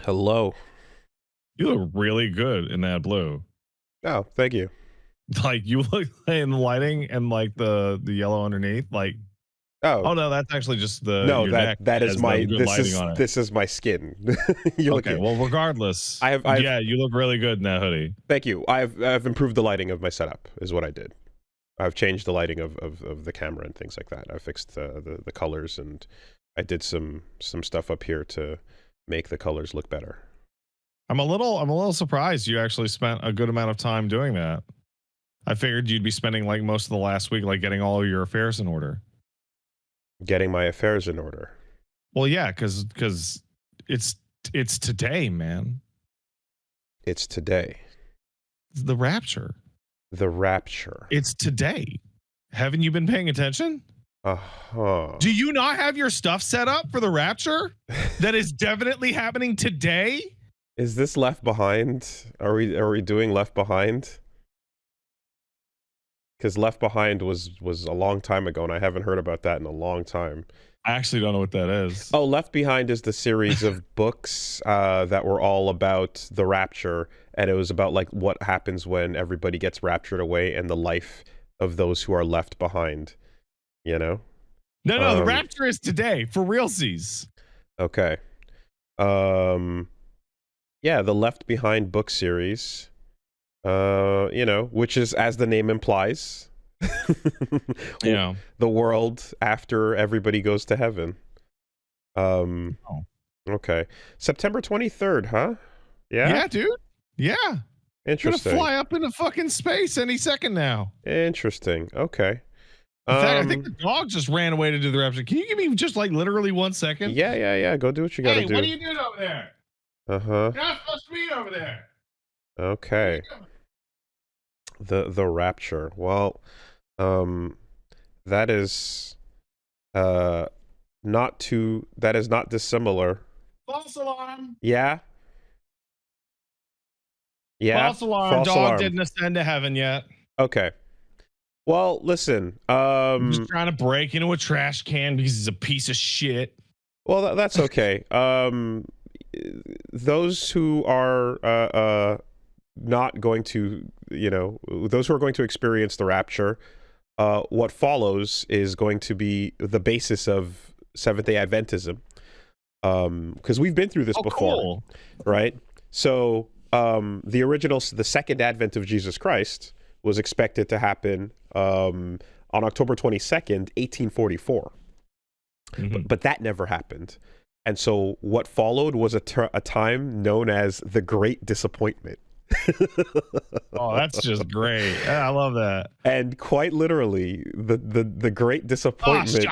Hello. You look really good in that blue. Oh, thank you. Like you look in lighting and like the yellow underneath. Like, Oh, oh no, that's actually just the no, your that neck that is has the my good lighting on it. this is my skin. You're Okay, looking. well, regardless, I've yeah, you look really good in that hoodie. thank you. I've improved the lighting of my setup is what I did. I've changed the lighting of the camera and things like that. I fixed the colors, and I did some stuff up here to make the colors look better. I'm a little surprised you actually spent a good amount of time doing that. I figured you'd be spending like most of the last week like getting all of your affairs in order. Getting my affairs in order. Well, yeah, because it's it's today, man. It's today. It's the rapture. The rapture. It's today. Haven't you been paying attention? Uh-huh. Do you not have your stuff set up for the rapture? That is definitely happening today? Is this Left Behind? Are we doing Left Behind? Because Left Behind was a long time ago, and I haven't heard about that in a long time. I actually don't know what that is. Oh, Left Behind is the series of books that were all about the rapture, and it was about like what happens when everybody gets raptured away and the life of those who are left behind. You know? No, the rapture is today for realsies. Okay. Yeah, the Left Behind book series. Which is, as the name implies, Yeah. the world after everybody goes to heaven. Okay. September 23rd, huh? Yeah? Yeah, dude. Yeah. Interesting. Gonna fly up into fucking space any second now. Interesting. Okay. In fact, I think the dog just ran away to do the rapture. Can you give me just like literally 1 second? Yeah. Go do what you gotta do. Hey, what are you doing over there? Uh-huh. You're not supposed to be over there. Okay. The rapture. Well, that is not dissimilar. False alarm. Yeah. Yeah. False alarm. False Dog alarm. didn't ascend to heaven yet. Okay. Well, listen. I'm just trying to break into a trash can because he's a piece of shit. Well, that's okay. Those who are not going to, those who are going to experience the rapture, what follows is going to be the basis of Seventh-day Adventism. Because we've been through this before, cool. Right? So the second advent of Jesus Christ was expected to happen on October 22nd, 1844. Mm-hmm. But that never happened. And so what followed was a time known as the Great Disappointment. Oh, that's just great. Yeah, I love that. And quite literally, the Great Disappointment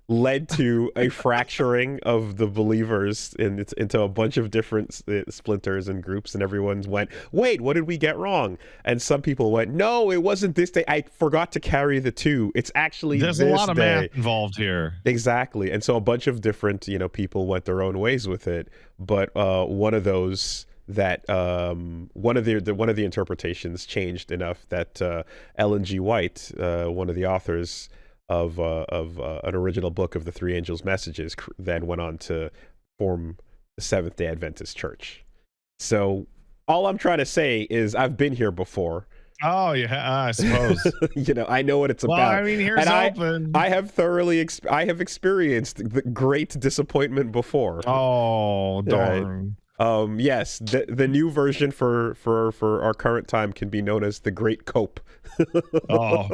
led to a fracturing of the believers into a bunch of different splinters and groups, and everyone went, wait, what did we get wrong? And some people went, no, it wasn't this day. I forgot to carry the two. It's actually There's this a lot of day. math involved here. Exactly. And so a bunch of different, people went their own ways with it. But one of those that one of the interpretations changed enough that Ellen G. White, one of the authors of an original book of the Three Angels' Messages, then went on to form the Seventh-day Adventist Church. So all I'm trying to say is I've been here before. Oh, yeah, I suppose. I know what it's about. Well, I mean, here's open. I have I have experienced the great disappointment before. Oh, darn. Right? Yes, the new version for our current time can be known as the Great Cope. Oh.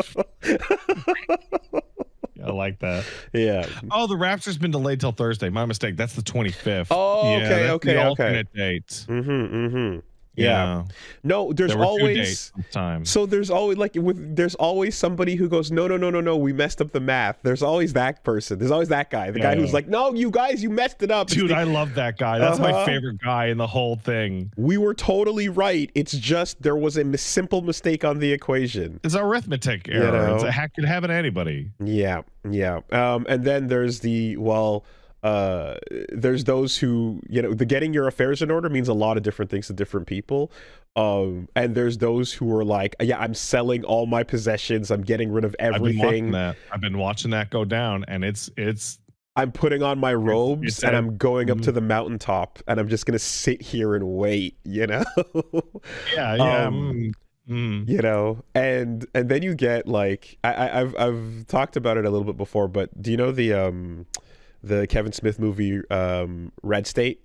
I like that. Yeah. Oh, the Rapture's been delayed till Thursday. My mistake. That's the 25th. Oh, yeah, okay. The alternate date. Yeah. No, there's always time. So there's always there's always somebody who goes, no, we messed up the math. There's always that person. There's always that guy. The guy who's like, no, you guys, you messed it up. Dude, I love that guy. That's my favorite guy in the whole thing. We were totally right. It's just there was a simple mistake on the equation. It's arithmetic error. It's a hack could happen to anybody. Yeah. And then there's there's those who, the getting your affairs in order means a lot of different things to different people. And there's those who are like, yeah, I'm selling all my possessions. I'm getting rid of everything. I've been watching that go down, and it's I'm putting on my robes and I'm going up to Mhm. the mountaintop and I'm just gonna sit here and wait, you know? Yeah, yeah. um, Mm. you know, and then you get like I've talked about it a little bit before, but do you know the Kevin Smith movie Red State?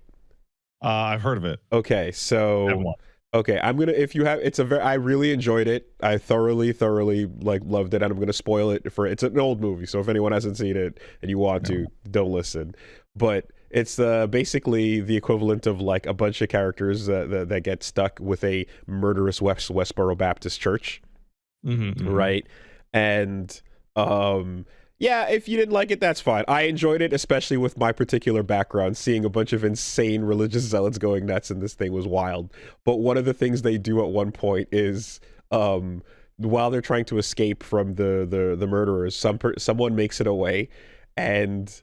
I've heard of it. Okay, Haven't so watched. okay, I'm gonna if you have it's a very I really enjoyed it. I thoroughly like loved it, and I'm gonna spoil it for it's an old movie, so if anyone hasn't seen it and you want No. to, don't listen. But it's basically the equivalent of like a bunch of characters that get stuck with a murderous Westboro Baptist church, Mhm. right? And yeah, if you didn't like it, that's fine. I enjoyed it, especially with my particular background. Seeing a bunch of insane religious zealots going nuts in this thing was wild. But one of the things they do at one point is, while they're trying to escape from the murderers, someone makes it away, and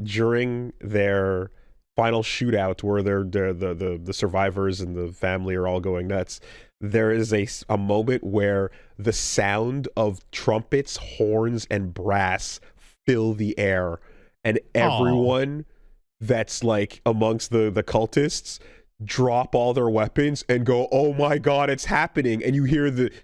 during their final shootout, where the survivors and the family are all going nuts, there is a moment where the sound of trumpets, horns, and brass fill the air, and Oh. everyone that's like amongst the cultists drop all their weapons and go, "Oh my god, it's happening!" And you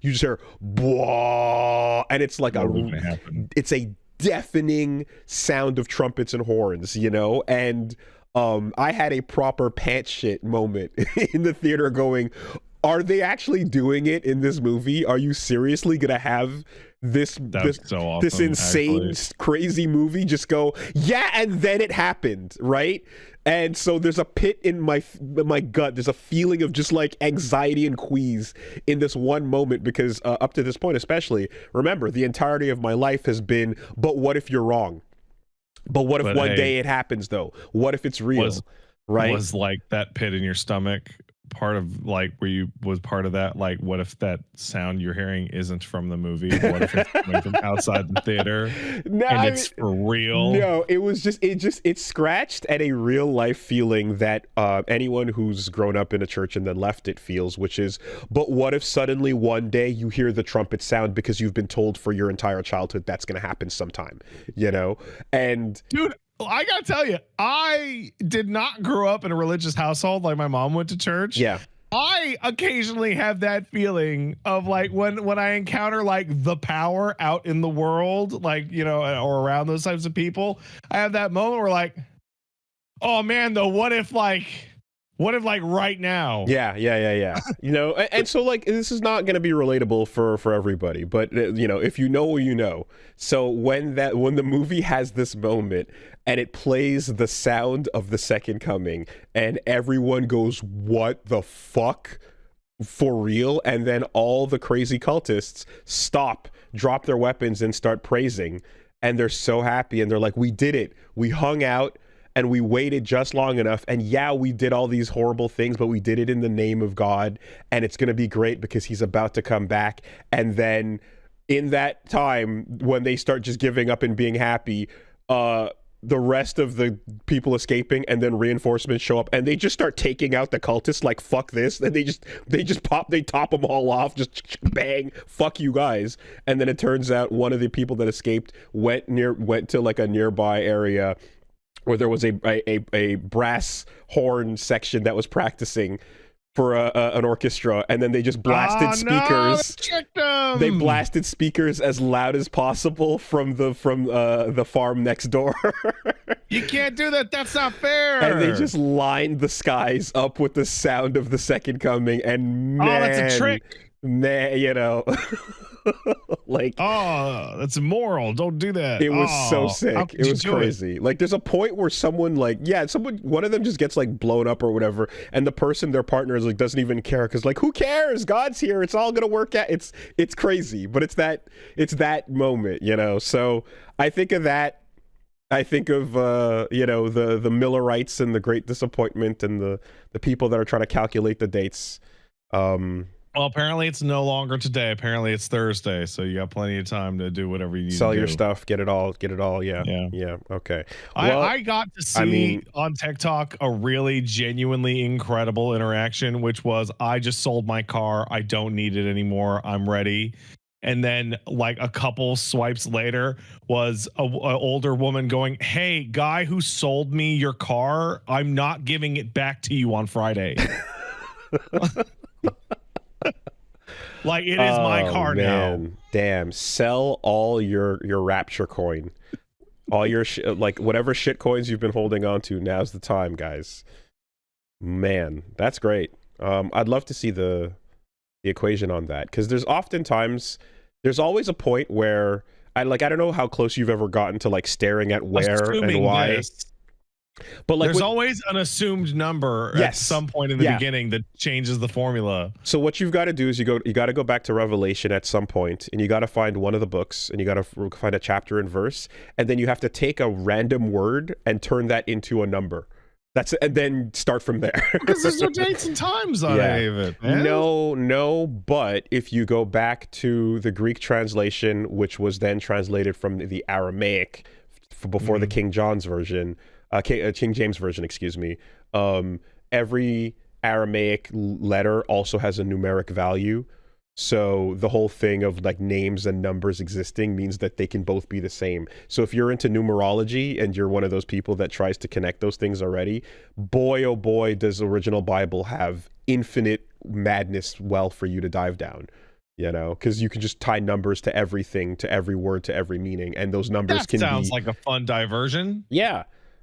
just hear "Bwah," and it's like Totally gonna happen. it's a deafening sound of trumpets and horns, you know, and I had a proper pants shit moment in the theater going, are they actually doing it in this movie? Are you seriously gonna have this That's this so this awesome, insane actually. crazy movie just go, yeah, and then it happened, right? And so there's a pit in my gut. There's a feeling of just like anxiety and quease in this one moment because up to this point, especially, remember the entirety of my life has been, but what if you're wrong? But what if But one hey, day it happens though? What if it's was real? Right? was like that pit in your stomach part of like where you was part of that? Like, what if that sound you're hearing isn't from the movie? What if it's coming from outside the theater No, and I mean, it's for real? no, it was it scratched at a real life feeling that anyone who's grown up in a church and then left it feels, which is, but what if suddenly one day you hear the trumpet sound because you've been told for your entire childhood that's going to happen sometime, you know? And Dude, I gotta tell you, I did not grow up in a religious household. Like my mom went to church. yeah, I occasionally have that feeling of like when I encounter like the power out in the world, like or around those types of people. I have that moment where like, oh man, though, what if like right now? yeah. You know, and so like this is not going to be relatable for everybody, but you know, if you know, you know. So when the movie has this moment and it plays the sound of the second coming and everyone goes, "What the fuck?" for real, and then all the crazy cultists stop, drop their weapons and start praising, and they're so happy and they're like, "We did it. We hung out and we waited just long enough, and yeah, we did all these horrible things, but we did it in the name of God, and it's going to be great because he's about to come back." And then in that time when they start just giving up and being happy, the rest of the people escaping and then reinforcements show up and they just start taking out the cultists like, fuck this, and they top them all off, just bang, fuck you guys. And then it turns out one of the people that escaped went to like a nearby area where there was a brass horn section that was practicing for an orchestra, and then they just blasted Oh no, they speakers. tricked They them. blasted speakers as loud as possible from the farm next door. You can't do that. That's not And they fair. just lined the skies up with the sound of the second coming, and Oh, that's a trick. man, you know, like Oh, that's immoral. Don't do that. it was so Oh, how sick. could It you was do it? crazy. Like there's a point where one of them just gets like blown up or whatever, and the person, their partner, is like doesn't even care because like who cares? God's here. It's all gonna work out. It's crazy, but it's that moment, you know. So I think of that. I think of you know, the Millerites and the Great Disappointment and the people that are trying to calculate the dates. Well, apparently it's no longer today. Apparently it's Thursday, so you got plenty of time to do whatever you need Sell to your do. stuff, get it all. Yeah, Yeah. yeah. Okay. I, Well, I got to I see mean, on TikTok a really genuinely incredible interaction, which was I just sold my car. I don't need it anymore. I'm ready. and then like a couple swipes later was a older woman going, "Hey, guy who sold me your car, I'm not giving it back to you on Friday. Like it is my Oh car now." man, damn! Sell all your Rapture coin, all your like whatever shit coins you've been holding on to. Now's the time, guys. Man, that's great. I'd love to see the equation on that, because there's always a point where I don't know how close you've ever gotten to like staring at where and Assuming why, this, but like there's always an assumed number at yes, some point in the beginning that changes the formula. So what you've got to do is you got to go back to Revelation at some point, and you got to find one of the books, and you got to find a chapter and verse, and then you have to take a random word and turn that into a number. And then start from there. Because there's no dates and times on any of it, man. No, but if you go back to the Greek translation, which was then translated from the Aramaic before the King James version, excuse me, every Aramaic letter also has a numeric value. So the whole thing of like names and numbers existing means that they can both be the same. So if you're into numerology and you're one of those people that tries to connect those things already, boy, oh boy, does the original Bible have infinite madness well for you to dive down. You know, because you can just tie numbers to everything, to every word, to every meaning. And those numbers sounds like a fun diversion. Yeah.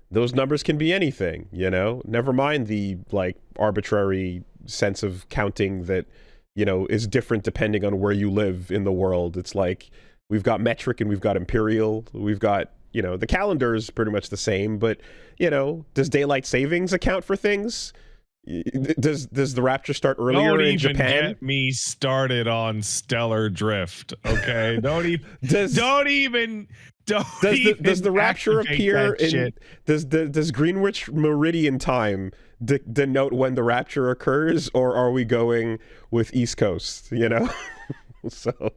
Those numbers can be anything, you know, never mind the like arbitrary sense of counting that, you know, is different depending on where you live in the world. It's like we've got metric and we've got imperial. We've got, you know, the calendar is pretty much the same, but, you know, does daylight savings account for things? Does the Rapture start earlier in Japan? Don't even get me started on stellar drift, okay? Does the Rapture appear in does Greenwich Meridian time denote when the Rapture occurs, or are we going with East Coast, you know? So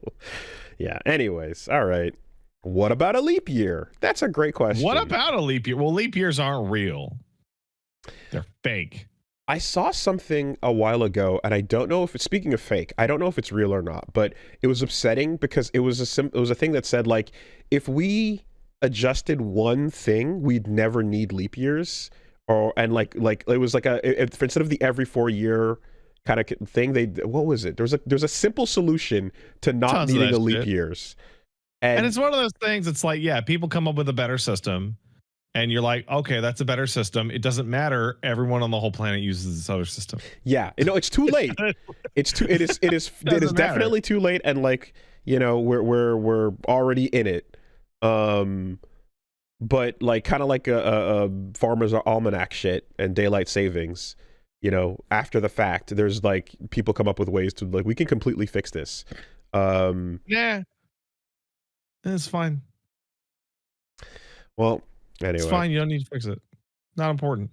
yeah, anyways, all right, what about a leap year? That's a great question. What about a leap year? Well, leap years aren't real, they're fake. I saw something a while ago, and I don't know if it's, speaking of fake, I don't know if it's real or not, but it was upsetting because it was a thing that said like, if we adjusted one thing, we'd never need leap years, and like it was like instead of the every 4 year kind of thing, what was it? There's a simple solution to not needing a leap years, and it's one of those things. It's like, yeah, people come up with a better system. And you're like, okay, that's a better system. It doesn't matter. Everyone on the whole planet uses this other system. Yeah, you know, it's too late. It is definitely too late. And like, you know, we're already in it. But like, kind of like a farmer's almanac shit and daylight savings. You know, after the fact, there's like people come up with ways to like, we can completely fix this. Yeah, it's fine. Well. Anyway. It's fine. You don't need to fix it. Not important.